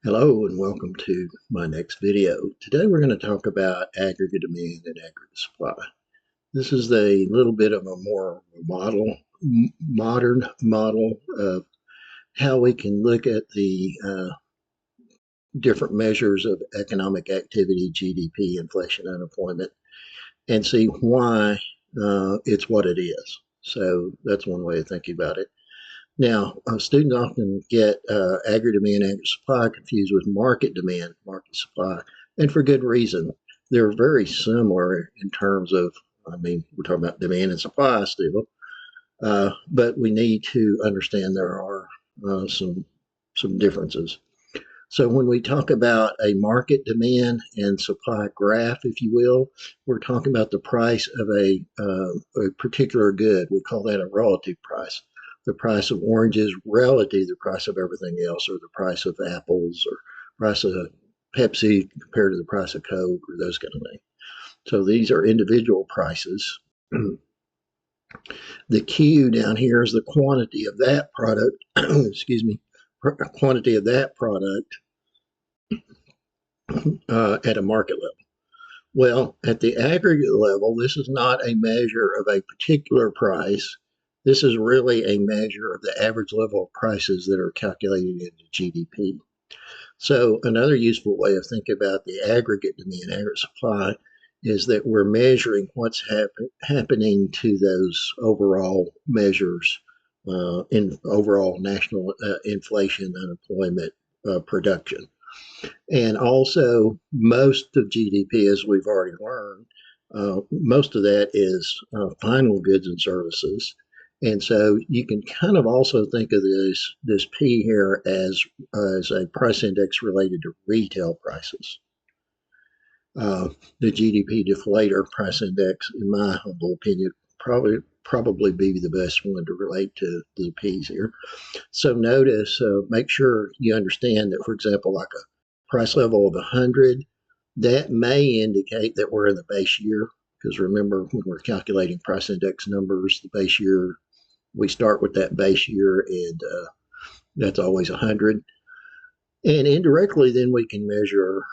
Hello and welcome to my next video. Today we're going to talk about aggregate demand and aggregate supply. This is a little bit of a more modern model of how we can look at the different measures of economic activity, GDP, inflation, unemployment, and see why it's what it is. So that's one way of thinking about it. Now, students often get aggregate demand, aggregate supply confused with market demand, market supply, and for good reason. They're very similar in terms of, we're talking about demand and supply still, but we need to understand there are some differences. So when we talk about a market demand and supply graph, if you will, we're talking about the price of a particular good. We call that a relative price. The price of oranges relative to the price of everything else, or the price of apples, or price of Pepsi compared to the price of Coke, or those kind of things. So these are individual prices. The Q down here is the quantity of that product, excuse me, quantity of that product at a market level. Well, at the aggregate level, this is not a measure of a particular price. This is really a measure of the average level of prices that are calculated into GDP. So another useful way of thinking about the aggregate demand, aggregate supply, is that we're measuring what's happening to those overall measures in overall national inflation, unemployment, production. And also, most of GDP, as we've already learned, most of that is final goods and services. And so you can kind of also think of this P here as a price index related to retail prices. The GDP deflator price index, in my humble opinion, probably be the best one to relate to the P's here. So notice, make sure you understand that, for example, like a price level of 100, that may indicate that we're in the base year, because remember, when we're calculating price index numbers, the base year, we start with that base year, and that's always 100. And indirectly, then we can measure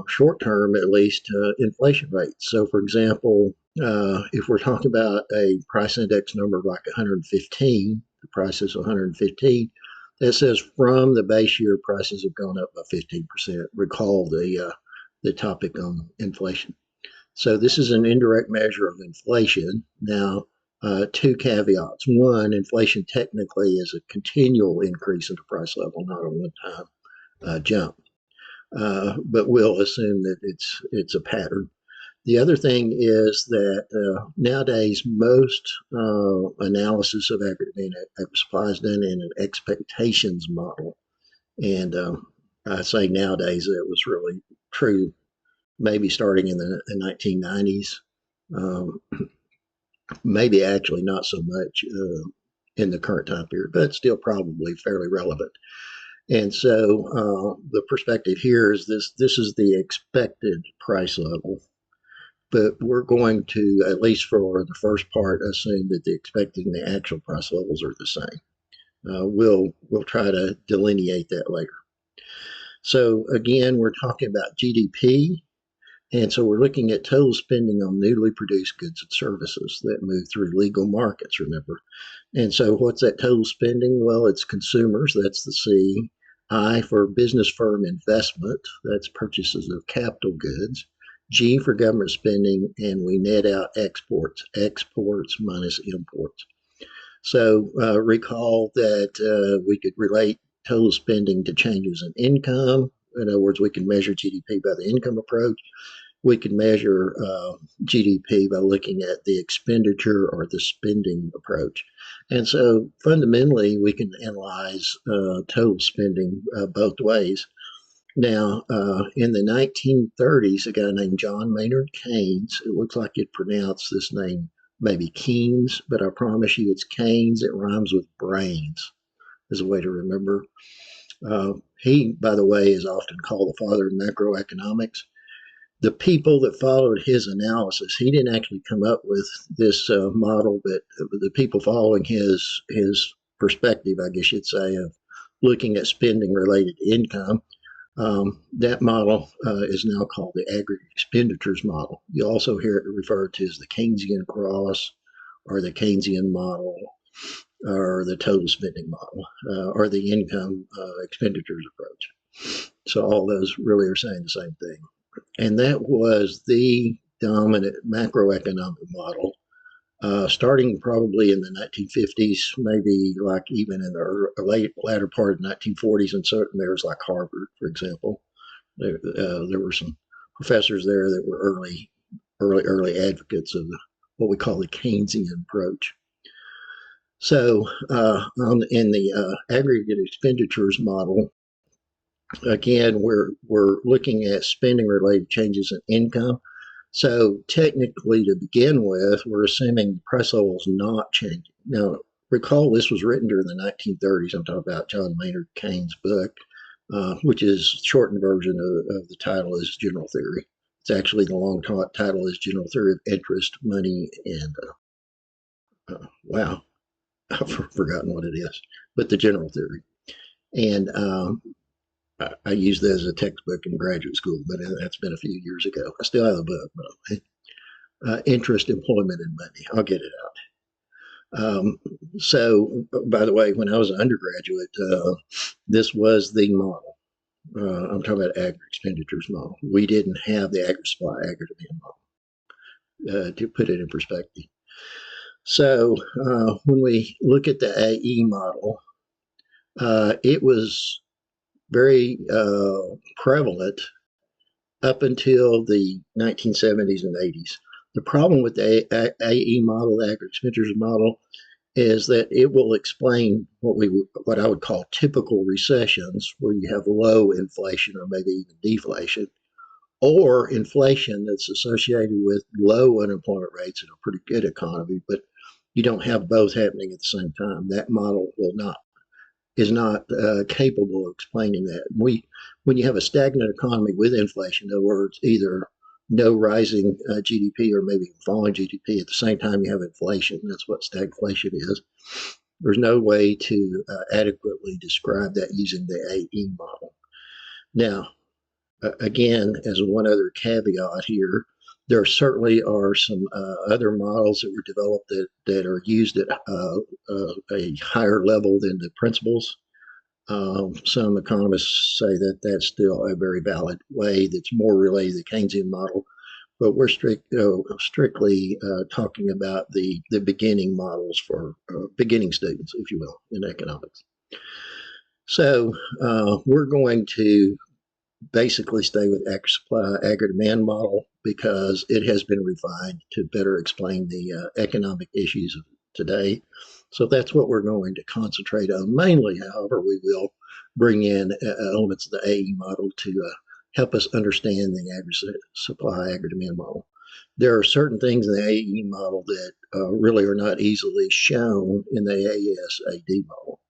short term, at least, inflation rates. So, for example, if we're talking about a price index number like 115, the price is 115, that says from the base year, prices have gone up by 15%. Recall the topic on inflation. So this is an indirect measure of inflation. Now, two caveats. One, inflation technically is a continual increase in the price level, not a one-time jump. But we'll assume that it's a pattern. The other thing is that nowadays most analysis of aggregate demand supply is done in an expectations model. And I say nowadays, that was really true maybe starting in the 1990s. Maybe actually not so much in the current time period, but still probably fairly relevant. And so the perspective here is this is the expected price level. But we're going to, at least for the first part, assume that the expected and the actual price levels are the same. We'll try to delineate that later. So again, we're talking about GDP. And so we're looking at total spending on newly produced goods and services that move through legal markets, remember. And so what's that total spending? Well, it's consumers, that's the C. I for business firm investment, that's purchases of capital goods. G for government spending, and we net out exports minus imports. So recall that we could relate total spending to changes in income. In other words, we can measure GDP by the income approach. We can measure GDP by looking at the expenditure or the spending approach. And so fundamentally, we can analyze total spending both ways. Now, in the 1930s, a guy named John Maynard Keynes, it looks like you'd pronounce this name maybe Keynes, but I promise you it's Keynes. It rhymes with brains, is a way to remember. He, by the way, is often called the father of macroeconomics. The people that followed his analysis, he didn't actually come up with this model, but the people following his perspective, I guess you'd say, of looking at spending related to income, That model is now called the aggregate expenditures model. You also hear it referred to as the Keynesian cross or the Keynesian model or the total spending model or the income expenditures approach. So all those really are saying the same thing. And that was the dominant macroeconomic model starting probably in the 1950s, maybe like even in the latter part of the 1940s, and certain areas like Harvard, for example. There were some professors there that were early advocates of what we call the Keynesian approach. So, in the aggregate expenditures model, again, we're looking at spending related changes in income. So technically, to begin with, we're assuming the price level is not changing. Now, recall this was written during the 1930s. I'm talking about John Maynard Keynes' book, which is shortened version of the title is General Theory. It's actually the long title is General Theory of Interest, Money, and wow, I've forgotten what it is, but the General Theory. And I used that as a textbook in graduate school, but that's been a few years ago. I still have the book, but interest, employment, and money. I'll get it out. So, by the way, when I was an undergraduate, this was the model. I'm talking about aggregate expenditures model. We didn't have the aggregate supply, aggregate demand model, to put it in perspective. So, when we look at the AE model, it was very prevalent up until the 1970s and 80s. The problem with the AE model, the aggregate expenditures model, is that it will explain what I would call typical recessions, where you have low inflation or maybe even deflation, or inflation that's associated with low unemployment rates and a pretty good economy, but you don't have both happening at the same time. That model is not capable of explaining that. When you have a stagnant economy with inflation, in other words, either no rising GDP or maybe falling GDP at the same time you have inflation, that's what stagflation is. There's no way to adequately describe that using the AE model. Now, again, as one other caveat here, there certainly are some other models that were developed that are used at a higher level than the principles. Some economists say that that's still a very valid way that's more related to the Keynesian model, but we're strictly talking about the beginning models for beginning students, if you will, in economics. So we're going to basically stay with aggregate supply, aggregate demand model because it has been refined to better explain the economic issues of today. So that's what we're going to concentrate on. Mainly, however, we will bring in elements of the AE model to help us understand the aggregate supply, aggregate demand model. There are certain things in the AE model that really are not easily shown in the ASAD model.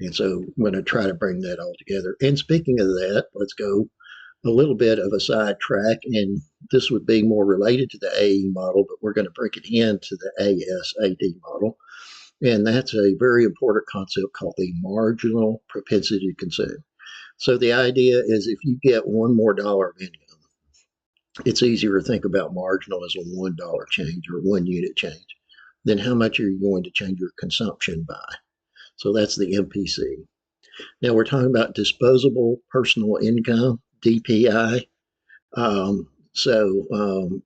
And so I'm going to try to bring that all together. And speaking of that, let's go a little bit of a sidetrack, and this would be more related to the AE model, but we're going to break it into the ASAD model. And that's a very important concept called the marginal propensity to consume. So the idea is if you get one more dollar of income, it's easier to think about marginal as a $1 change or 1 unit change. Then how much are you going to change your consumption by? So that's the MPC. Now we're talking about disposable personal income, DPI.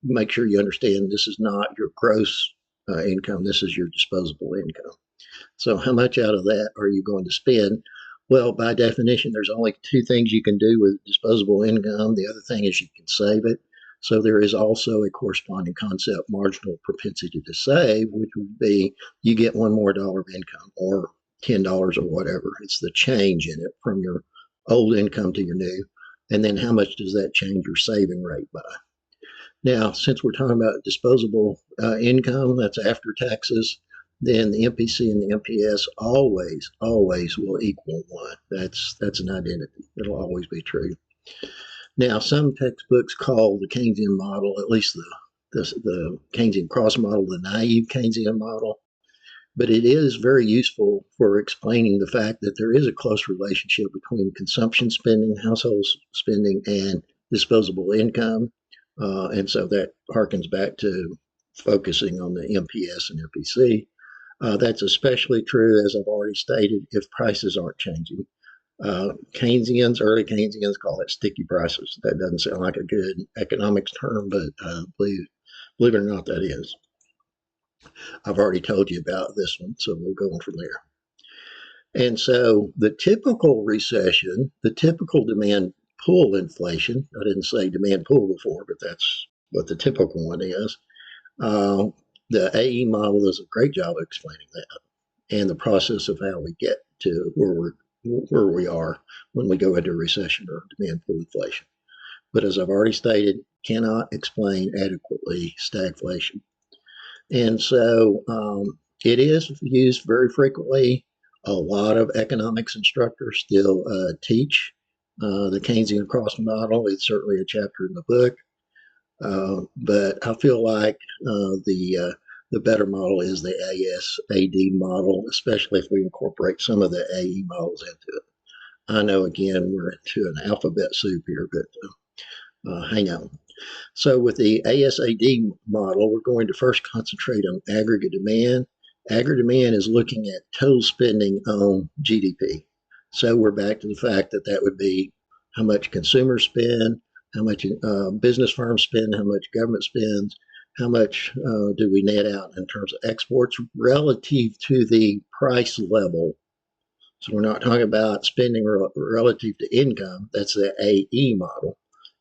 Make sure you understand this is not your gross income. This is your disposable income. So how much out of that are you going to spend? Well, by definition, there's only two things you can do with disposable income. The other thing is you can save it. So there is also a corresponding concept, marginal propensity to save, which would be you get one more dollar of income or $10 or whatever. It's the change in it from your old income to your new. And then how much does that change your saving rate by? Now, since we're talking about disposable income, that's after taxes, then the MPC and the MPS always will equal 1. That's an identity. It'll always be true. Now, some textbooks call the Keynesian model, at least the Keynesian cross model, the naive Keynesian model. But it is very useful for explaining the fact that there is a close relationship between consumption spending, household spending, and disposable income. And so that harkens back to focusing on the MPS and MPC. That's especially true, as I've already stated, if prices aren't changing. Early Keynesians call it sticky prices. That doesn't sound like a good economics term, but believe it or not, that is. I've already told you about this one, so we'll go on from there. And so the typical recession, the typical demand pull inflation, I didn't say demand pull before, but that's what the typical one is. The AE model does a great job of explaining that and the process of how we get to where we are when we go into recession or demand pull inflation. But as I've already stated, cannot explain adequately stagflation. And so it is used very frequently. A lot of economics instructors still teach the Keynesian cross model. It's certainly a chapter in the book. But I feel like the better model is the ASAD model, especially if we incorporate some of the AE models into it. I know, again, we're into an alphabet soup here, but hang on. So with the ASAD model, we're going to first concentrate on aggregate demand. Aggregate demand is looking at total spending on GDP. So we're back to the fact that that would be how much consumers spend, how much business firms spend, how much government spends, how much do we net out in terms of exports relative to the price level. So we're not talking about spending relative to income. That's the AE model,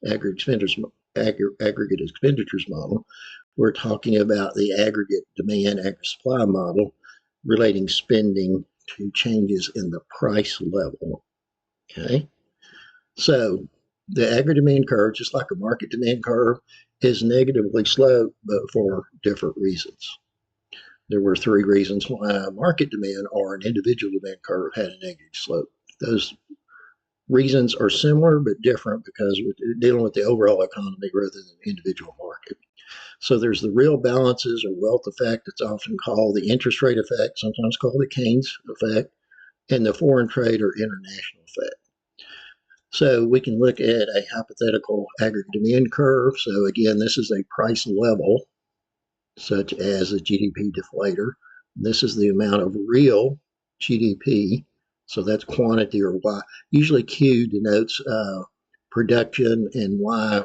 aggregate expenditures model. We're talking about the aggregate demand, aggregate supply model, relating spending to changes in the price level. Okay, so the aggregate demand curve, just like a market demand curve, is negatively sloped, but for different reasons. There were three reasons why market demand or an individual demand curve had a negative slope. Those reasons are similar but different because we're dealing with the overall economy rather than the individual market. So there's the real balances or wealth effect. It's often called the interest rate effect, sometimes called the Keynes effect, and the foreign trade or international effect. So we can look at a hypothetical aggregate demand curve. So again, this is a price level, such as a GDP deflator. This is the amount of real GDP. So that's quantity or Y. Usually Q denotes production and Y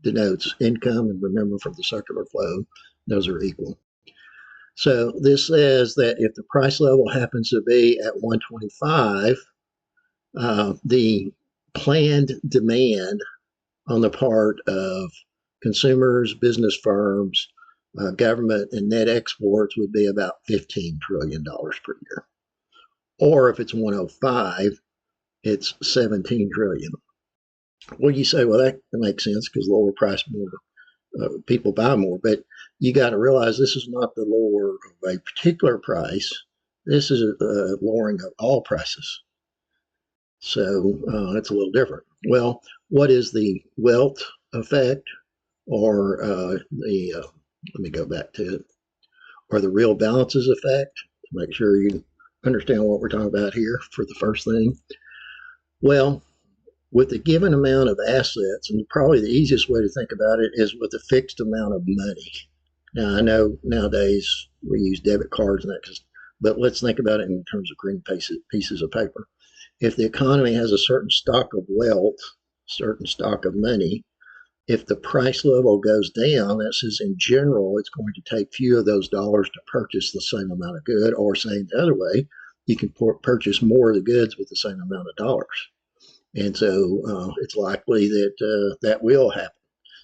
denotes income. And remember, from the circular flow, those are equal. So this says that if the price level happens to be at 125, the planned demand on the part of consumers, business firms, government, and net exports would be about $15 trillion per year. Or if it's 105, it's 17 trillion. Well, you say, well, that makes sense because lower price, more people buy more. But you got to realize this is not the lower of a particular price. This is a lowering of all prices. So it's a little different. Well, what is the wealth effect or let me go back to it, or the real balances effect to make sure you understand what we're talking about here for the first thing? Well, with a given amount of assets, and probably the easiest way to think about it is with a fixed amount of money. Now, I know nowadays we use debit cards and that, but let's think about it in terms of green pieces of paper. If the economy has a certain stock of wealth, certain stock of money, if the price level goes down, that says in general it's going to take few of those dollars to purchase the same amount of good, or saying the other way, you can purchase more of the goods with the same amount of dollars. And so it's likely that that will happen.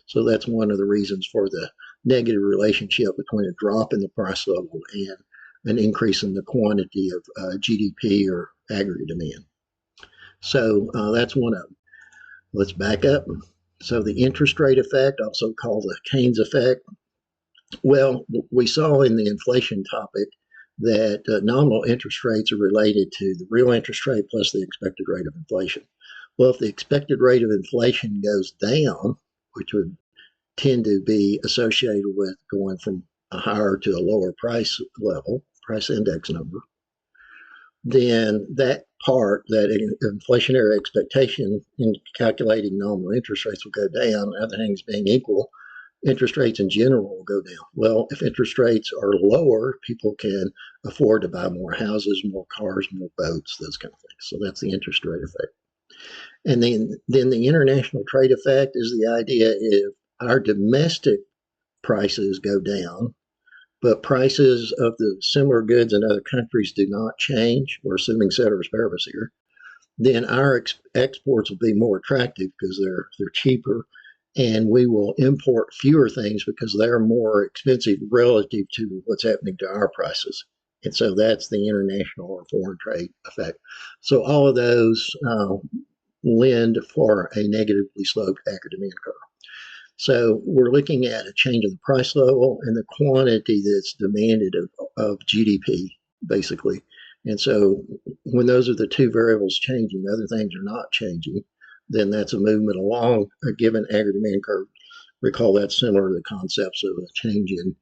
So that's one of the reasons for the negative relationship between a drop in the price level and an increase in the quantity of GDP or aggregate demand. So that's one of them. Let's back up. So the interest rate effect, also called the Keynes effect. Well, we saw in the inflation topic that nominal interest rates are related to the real interest rate plus the expected rate of inflation. Well, if the expected rate of inflation goes down, which would tend to be associated with going from a higher to a lower price level, price index number, then that part, that inflationary expectation in calculating nominal interest rates will go down. Other things being equal, interest rates in general will go down. Well, if interest rates are lower, people can afford to buy more houses, more cars, more boats, those kind of things. So that's the interest rate effect. And then the international trade effect is the idea if our domestic prices go down, but prices of the similar goods in other countries do not change. We're assuming ceteris paribus here. Then our exports will be more attractive because they're cheaper, and we will import fewer things because they're more expensive relative to what's happening to our prices. And so that's the international or foreign trade effect. So all of those lend for a negatively sloped agri-demand curve. So we're looking at a change in the price level and the quantity that's demanded of GDP, basically. And so when those are the two variables changing, other things are not changing, then that's a movement along a given agri-demand curve. Recall that's similar to the concepts of a change in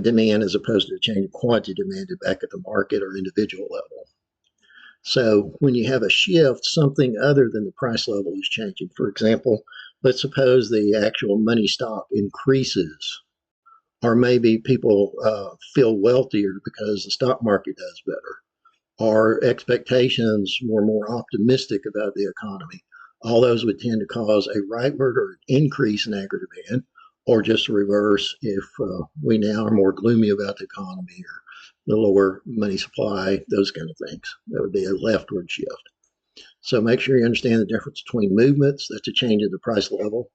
demand as opposed to a change in quantity demanded back at the market or individual level. So when you have a shift, something other than the price level is changing. For example, let's suppose the actual money stock increases, or maybe people feel wealthier because the stock market does better, or expectations were more optimistic about the economy. All those would tend to cause a rightward or increase in aggregate demand, or just the reverse if we now are more gloomy about the economy or the lower money supply, those kind of things. That would be a leftward shift. So make sure you understand the difference between movements, that's a change in the price level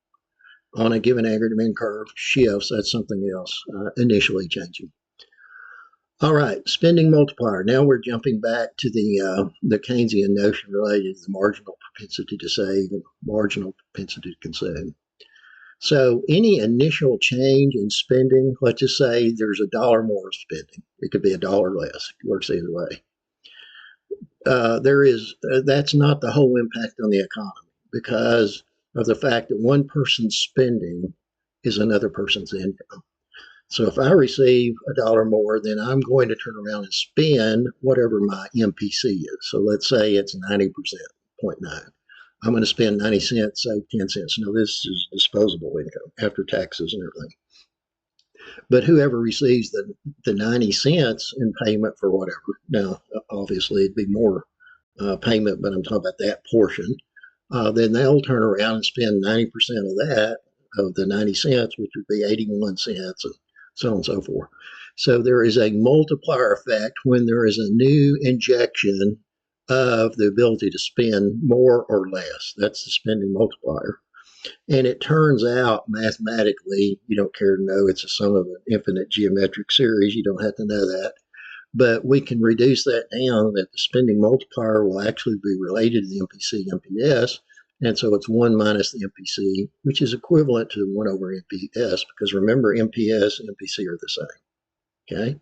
on a given aggregate demand curve. Shifts, that's something else initially changing. All right, spending multiplier. Now we're jumping back to the Keynesian notion related to the marginal propensity to save and marginal propensity to consume. So any initial change in spending, let's just say there's $1 more of spending. It could be $1 less. It works either way. That's not the whole impact on the economy because of the fact that one person's spending is another person's income. So if I receive $1 more, then I'm going to turn around and spend whatever my MPC is. So let's say it's 90%, 0.9. I'm going to spend 90 cents, save 10 cents. Now this is disposable income after taxes and everything. But whoever receives the 90 cents in payment for whatever, now obviously it'd be more payment, but I'm talking about that portion, then they'll turn around and spend 90% of that, of the 90 cents, which would be 81 cents, and so on and so forth. So there is a multiplier effect when there is a new injection of the ability to spend more or less. That's the spending multiplier. And it turns out mathematically, you don't care to know, it's a sum of an infinite geometric series. You don't have to know that. But we can reduce that down that the spending multiplier will actually be related to the MPC, MPS. And so it's 1 minus the MPC, which is equivalent to 1 over MPS, because remember, MPS and MPC are the same. Okay?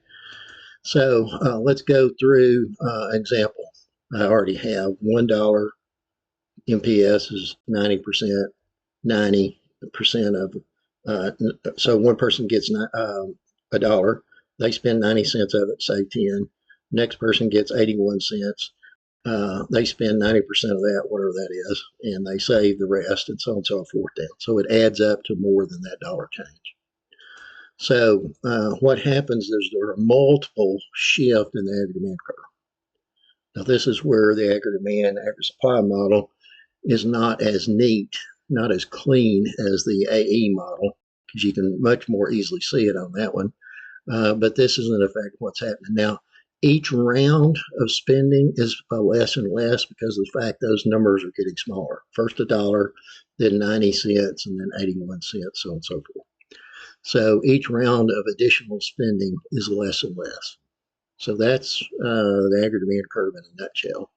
So let's go through an example. I already have $1 MPS is 90%, 90% of, so one person gets $1, they spend 90 cents of it, say 10. Next person gets 81 cents. They spend 90% of that, whatever that is, and they save the rest, and so on and so forth down. So it adds up to more than that dollar change. So what happens is there are multiple shifts in the aggregate demand curve. Now this is where the aggregate demand, aggregate supply model is not as neat, not as clean as the AE model, because you can much more easily see it on that one. But this is in effect what's happening now. Each round of spending is less and less because of the fact those numbers are getting smaller. First $1, then 90 cents, and then 81 cents, so on and so forth. So each round of additional spending is less and less. So that's the aggregate demand curve in a nutshell.